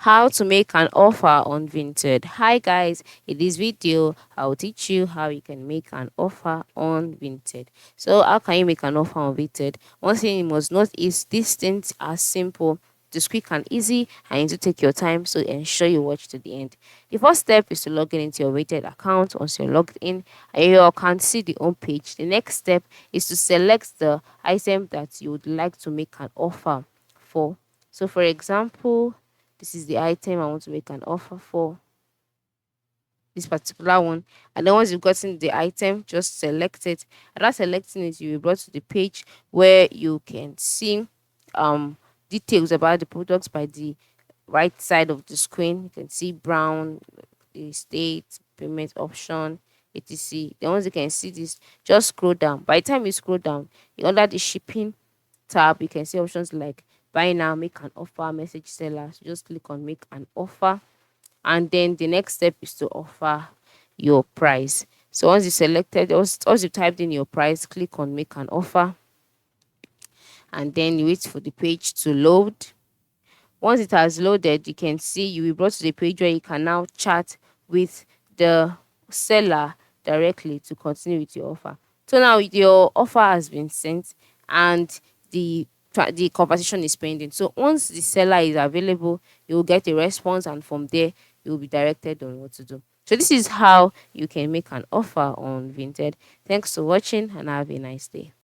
How to make an offer on Vinted. Hi guys, in this video I'll teach you how you can make an offer on Vinted. So how can you make an offer on Vinted? One thing you must note is these things are simple, just quick and easy, and you need to take your time, so ensure you watch to the end. The first step is to log in into your Vinted account. Once you're logged in and you can see the home page, the next step is to select the item that you would like to make an offer for. So for example, this is the item I want to make an offer for, this particular one. And then once you've gotten the item, just select it. And after selecting it, you'll be brought to the page where you can see um details about the products by the right side of the screen. You can see brown, the state, payment option, etc. Then once you can see this, just scroll down. By the time you scroll down, under the shipping tab, you can see options like buy now, make an offer, message seller. So just click on make an offer, and then the next step is to offer your price. So once you selected, once you typed in your price, click on make an offer, and then you wait for the page to load. Once it has loaded, you can see you will be brought to the page where you can now chat with the seller directly to continue with your offer. So now your offer has been sent, and the conversation is pending. So once the seller is available, you will get a response, and from there you will be directed on what to do. So this is how you can make an offer on Vinted. Thanks for watching, and have a nice day.